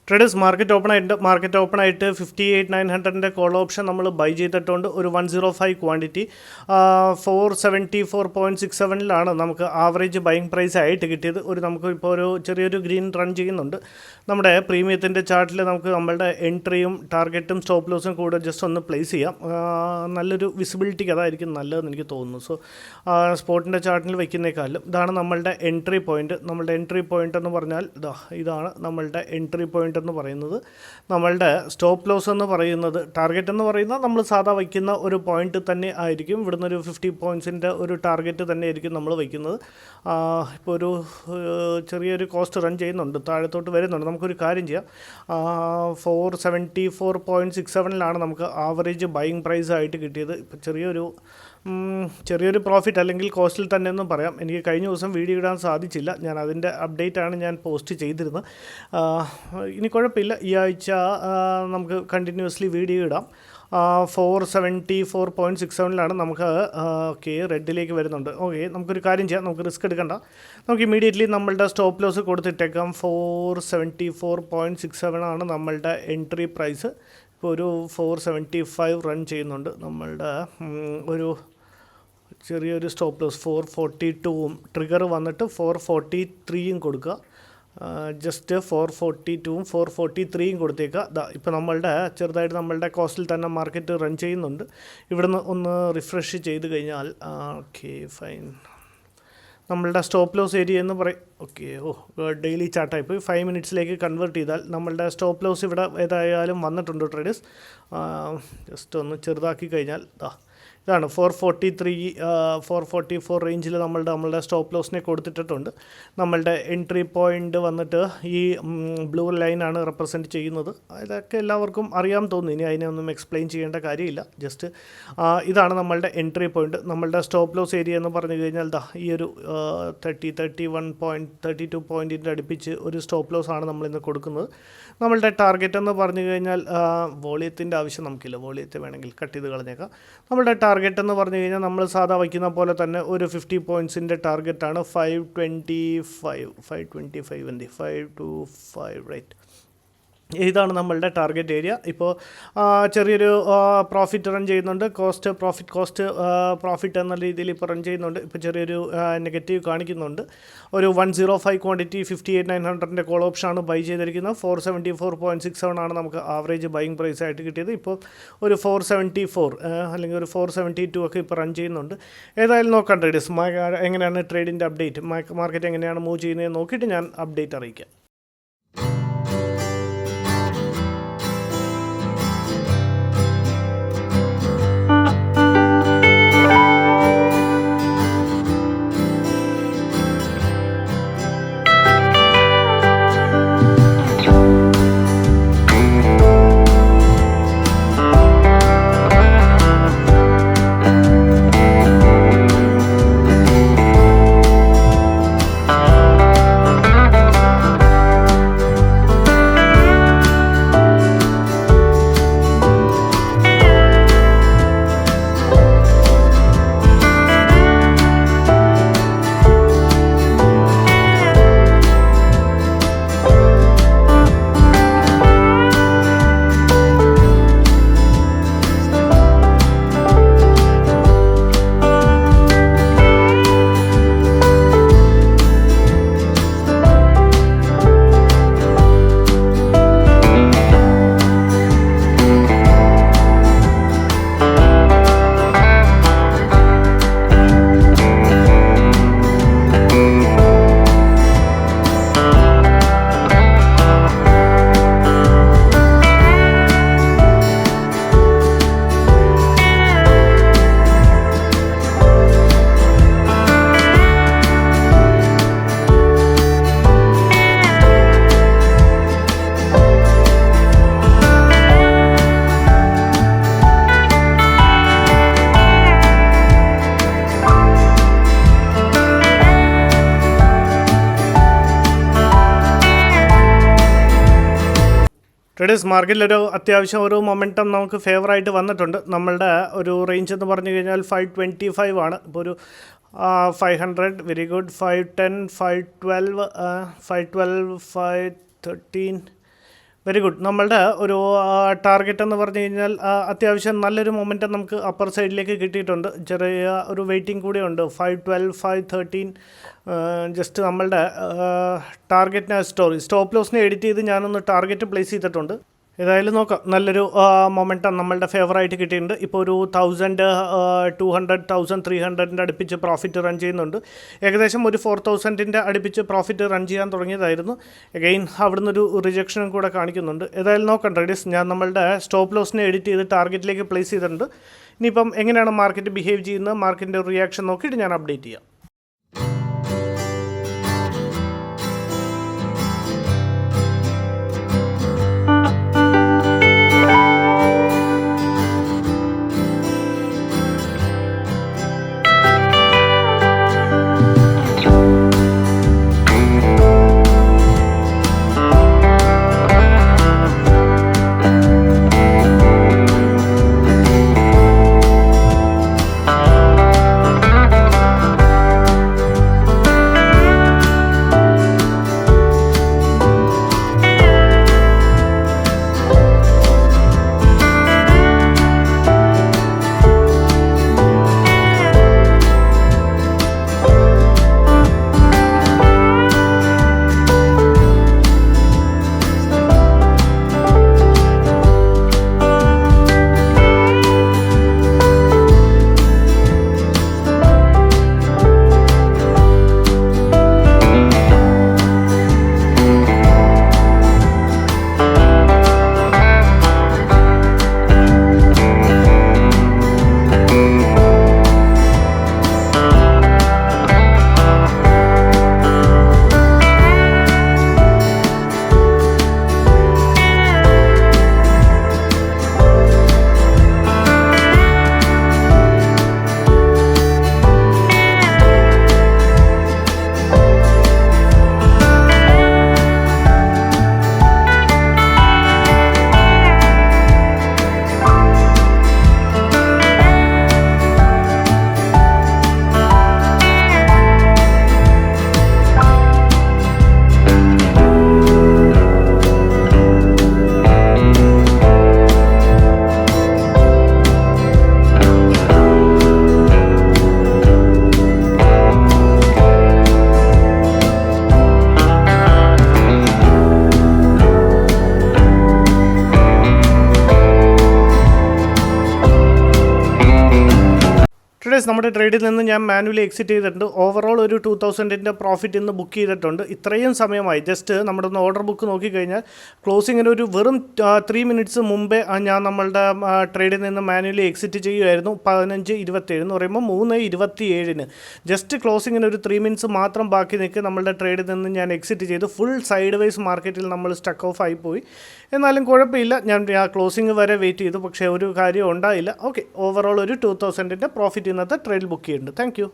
Traders market open ആയിട്ട് 58,900 call option നമ്മൾ by ചെയ്തിട്ടുണ്ട്. ഒരു 105 ക്വാണ്ടിറ്റി 474.67 നമുക്ക് ആവറേജ് ബൈങ് പ്രൈസ് ആയിട്ട് കിട്ടിയത്. നമുക്ക് ഇപ്പോൾ ഒരു ചെറിയൊരു ഗ്രീൻ റൺ ചെയ്യുന്നുണ്ട്. നമ്മുടെ പ്രീമിയത്തിൻ്റെ ചാർട്ടിൽ നമുക്ക് നമ്മളുടെ എൻട്രിയും ടാർഗറ്റും സ്റ്റോപ്പ് ലോസും കൂടെ ജസ്റ്റ് ഒന്ന് പ്ലേസ് ചെയ്യാം. നല്ലൊരു വിസിബിലിറ്റിക്ക് അതായിരിക്കും നല്ലതെന്ന് എനിക്ക് തോന്നുന്നു. സോ സ്പോട്ടിൻ്റെ ചാർട്ടിൽ വയ്ക്കുന്നേക്കാളും ഇതാണ് നമ്മളുടെ എൻട്രി പോയിൻറ്റ്. നമ്മളുടെ എൻട്രി പോയിൻ്റ് എന്ന് പറഞ്ഞാൽ ഇതാണ് നമ്മളുടെ എൻട്രി പോയിൻ്റ് എന്ന് പറയുന്നത്. നമ്മളുടെ സ്റ്റോപ്പ് ലോസ് എന്ന് പറയുന്നത്, ടാർഗറ്റ് എന്ന് പറയുന്നത് നമ്മൾ സാധാ വയ്ക്കുന്ന ഒരു പോയിന്റ് തന്നെ ആയിരിക്കും. ഇവിടുന്ന് ഒരു 50 പോയിൻറ്റ്സിൻ്റെ ഒരു ടാർഗറ്റ് തന്നെ ആയിരിക്കും നമ്മൾ വയ്ക്കുന്നത്. ഇപ്പോൾ ഒരു ചെറിയൊരു കോസ്റ്റ് റൺ ചെയ്യുന്നുണ്ട്, താഴത്തോട്ട് വരുന്നുണ്ട്. നമുക്കൊരു കാര്യം ചെയ്യാം, 474.67 നമുക്ക് ആവറേജ് ബൈയിങ് പ്രൈസ് ആയിട്ട് കിട്ടിയത്. ഇപ്പോൾ ചെറിയൊരു പ്രോഫിറ്റ് അല്ലെങ്കിൽ കോസ്റ്റിൽ തന്നെ എന്നും പറയാം. എനിക്ക് കഴിഞ്ഞ ദിവസം വീഡിയോ ഇടാൻ സാധിച്ചില്ല, ഞാൻ അതിൻ്റെ അപ്ഡേറ്റാണ് ഞാൻ പോസ്റ്റ് ചെയ്തിരുന്നത്. ഇനി കുഴപ്പമില്ല, ഈ ആഴ്ച നമുക്ക് കണ്ടിന്യൂസ്ലി വീഡിയോ ഇടാം. 474.67 നമുക്ക് റെഡിലേക്ക് വരുന്നുണ്ട്. നമുക്കൊരു കാര്യം ചെയ്യാം, നമുക്ക് റിസ്ക് എടുക്കണ്ട, നമുക്ക് ഇമീഡിയറ്റ്ലി നമ്മളുടെ സ്റ്റോപ്പ് ലോസ് കൊടുത്തിട്ടേക്കാം. 474.67 നമ്മളുടെ എൻട്രി പ്രൈസ്. ഇപ്പോൾ ഒരു 475 റൺ ചെയ്യുന്നുണ്ട്. നമ്മളുടെ ഒരു ചെറിയൊരു സ്റ്റോപ്പ് ലോസ് 442 ട്രിഗർ വന്നിട്ട് 443 കൊടുക്കുക. ജസ്റ്റ് 442 443 കൊടുത്തേക്കുക. ഇപ്പോൾ ചെറുതായിട്ട് നമ്മളുടെ കോസ്റ്റിൽ തന്നെ മാർക്കറ്റ് റൺ ചെയ്യുന്നുണ്ട്. ഇവിടുന്ന് ഒന്ന് റിഫ്രഷ് ചെയ്ത് കഴിഞ്ഞാൽ ഫൈൻ, നമ്മളുടെ സ്റ്റോപ്പ് ലോസ് ഏരിയ എന്ന് പറയും. ഡെയിലി ചാർട്ടായിപ്പോയി. 5 മിനിറ്റ്സിലേക്ക് കൺവേർട്ട് ചെയ്താൽ നമ്മളുടെ സ്റ്റോപ്പ് ലോസ് ഇവിടെ ഏതായാലും വന്നിട്ടുണ്ട് ട്രേഡേഴ്സ്. ജസ്റ്റ് ഒന്ന് ചെറുതാക്കി കഴിഞ്ഞാൽ ഇതാണ് 444 റേഞ്ചിൽ നമ്മളുടെ സ്റ്റോപ്പ് ലോസിനെ കൊടുത്തിട്ടുണ്ട്. നമ്മളുടെ എൻട്രി പോയിൻ്റ് വന്നിട്ട് ഈ ബ്ലൂ ലൈനാണ് റെപ്രസെൻറ്റ് ചെയ്യുന്നത്. ഇതൊക്കെ എല്ലാവർക്കും അറിയാൻ തോന്നുന്നു, ഇനി അതിനൊന്നും എക്സ്പ്ലെയിൻ ചെയ്യേണ്ട കാര്യമില്ല. ജസ്റ്റ് ഇതാണ് നമ്മളുടെ എൻട്രി പോയിൻ്റ്. നമ്മളുടെ സ്റ്റോപ്പ് ലോസ് ഏരിയ എന്ന് പറഞ്ഞു കഴിഞ്ഞാൽ ഈ ഒരു 32 പോയിൻറ്റിൻ്റെ അടുപ്പിച്ച് ഒരു സ്റ്റോപ്പ് ലോസ് ആണ് നമ്മളിന്ന് കൊടുക്കുന്നത്. നമ്മളുടെ ടാർഗറ്റ് എന്ന് പറഞ്ഞു കഴിഞ്ഞാൽ വോളിയത്തിൻ്റെ ആവശ്യം നമുക്കില്ല, വോളിയത്തെ വേണമെങ്കിൽ കട്ട് ചെയ്ത് കളഞ്ഞേക്കാം. നമ്മളുടെ ടാർഗറ്റ് എന്ന് പറഞ്ഞു കഴിഞ്ഞാൽ നമ്മൾ സാധാ വയ്ക്കുന്ന പോലെ തന്നെ ഒരു 50 പോയിൻറ്റ്സിൻ്റെ ടാർഗറ്റാണ്. 525 റൈറ്റ്. ഇതാണ് നമ്മളുടെ ടാർഗറ്റ് ഏരിയ. ഇപ്പോൾ ചെറിയൊരു പ്രോഫിറ്റ് റൺ ചെയ്യുന്നുണ്ട്. പ്രോഫിറ്റ് എന്ന രീതിയിൽ ഇപ്പോൾ റൺ ചെയ്യുന്നുണ്ട്. ഇപ്പോൾ ചെറിയൊരു നെഗറ്റീവ് കാണിക്കുന്നുണ്ട്. ഒരു 105 ക്വാണ്ടിറ്റി 58,900 കോൾ ഓപ്ഷനാണ് ബൈ ചെയ്തിരിക്കുന്നത്. 474.67 നമുക്ക് ആവറേജ് ബൈയിങ് പ്രൈസ് ആയിട്ട് കിട്ടിയത്. ഇപ്പോൾ ഒരു 474 അല്ലെങ്കിൽ ഒരു 472 ഒക്കെ ഇപ്പോൾ റൺ ചെയ്യുന്നുണ്ട്. ഏതായാലും നോക്കാം ട്രേഡേഴ്സ്, എങ്ങനെയാണ് ട്രേഡിൻ്റെ അപ്ഡേറ്റ്, മാർക്കറ്റ് എങ്ങനെയാണ് മൂവ് ചെയ്യുന്നത് നോക്കിയിട്ട് ഞാൻ അപ്ഡേറ്റ് അറിയിക്കാം. ട്രേഡേഴ്സ് മാർക്കറ്റിലൊരു അത്യാവശ്യം ഒരു മൊമെൻറ്റം നമുക്ക് ഫേവറായിട്ട് വന്നിട്ടുണ്ട്. നമ്മളുടെ ഒരു റേഞ്ച് എന്ന് പറഞ്ഞു കഴിഞ്ഞാൽ 525 ആണ്. ഇപ്പോൾ ഒരു 500 വെരി ഗുഡ്, 510, 512, 513, വെരി ഗുഡ്. നമ്മളുടെ ഒരു ടാർഗറ്റ് എന്ന് പറഞ്ഞു കഴിഞ്ഞാൽ അത്യാവശ്യം നല്ലൊരു മൊമെൻറ്റം നമുക്ക് അപ്പർ സൈഡിലേക്ക് കിട്ടിയിട്ടുണ്ട്. ചെറിയ ഒരു വെയിറ്റിംഗ് കൂടെ ഉണ്ട്. 512, 513 ജസ്റ്റ് നമ്മളുടെ ടാർഗറ്റിനെ സ്റ്റോപ്പ് ലോസിനെ എഡിറ്റ് ചെയ്ത് ഞാനൊന്ന് ടാർഗറ്റ് പ്ലേസ് ചെയ്തിട്ടുണ്ട്. ഏതായാലും നോക്കാം, നല്ലൊരു മൊമെൻറ്റം നമ്മളുടെ ഫേവറായിട്ട് കിട്ടിയിട്ടുണ്ട്. ഇപ്പോൾ ഒരു 1200, 1300 അടുപ്പിച്ച് പ്രോഫിറ്റ് റൺ ചെയ്യുന്നുണ്ട്. ഏകദേശം ഒരു 4000 അടുപ്പിച്ച് പ്രോഫിറ്റ് റൺ ചെയ്യാൻ തുടങ്ങിയതായിരുന്നു. എഗെയിൻ അവിടുന്ന് ഒരു റിജക്ഷനും കൂടെ കാണിക്കുന്നുണ്ട്. ഏതായാലും നോക്കാം ട്രേഡേഴ്സ്, ഞാൻ നമ്മളുടെ സ്റ്റോപ്പ് ലോസിനെ എഡിറ്റ് ചെയ്ത് ടാർഗറ്റിലേക്ക് പ്ലേസ് ചെയ്തിട്ടുണ്ട്. ഇനിയിപ്പം എങ്ങനെയാണ് മാർക്കറ്റ് ബിഹേവ് ചെയ്യുന്നത്, മാർക്കറ്റിൻ്റെ റിയാക്ഷൻ നോക്കിയിട്ട് ഞാൻ അപ്ഡേറ്റ് ചെയ്യാം. നമ്മുടെ ട്രേഡിൽ നിന്ന് ഞാൻ മാനുവലി എക്സിറ്റ് ചെയ്തിട്ടുണ്ട്. ഓവറോൾ ഒരു 2000 പ്രോഫിറ്റ് ഇന്ന് ബുക്ക് ചെയ്തിട്ടുണ്ട്. ഇത്രയും സമയമായി ജസ്റ്റ് നമ്മുടെ ഒന്ന് ഓർഡർ ബുക്ക് നോക്കിക്കഴിഞ്ഞാൽ ക്ലോസിങ്ങിന് ഒരു വെറും 3 മിനിറ്റ്സ് മുമ്പേ ഞാൻ നമ്മളുടെ ട്രേഡിൽ നിന്ന് മാനുവലി എക്സിറ്റ് ചെയ്യുമായിരുന്നു. 15:27 എന്ന് പറയുമ്പോൾ 3:27 ജസ്റ്റ് ക്ലോസിങ്ങിന് ഒരു 3 മിനിറ്റ്സ് മാത്രം ബാക്കി നിൽക്കുക നമ്മളുടെ ട്രേഡിൽ നിന്ന് ഞാൻ എക്സിറ്റ് ചെയ്തു. ഫുൾ സൈഡ് വൈസ് മാർക്കറ്റിൽ നമ്മൾ സ്റ്റക്ക് ഓഫ് ആയിപ്പോയി. എന്നാലും കുഴപ്പമില്ല, ഞാൻ ക്ലോസിങ് വരെ വെയിറ്റ് ചെയ്തു, പക്ഷേ ഒരു കാര്യം ഉണ്ടായില്ല. ഓക്കെ, ഓവറോൾ ഒരു 2000 പ്രോഫിറ്റ് ഇന്നത്തെ ട്രേഡിൽ ബുക്ക് ചെയ്യുന്നുണ്ട്. Thank you.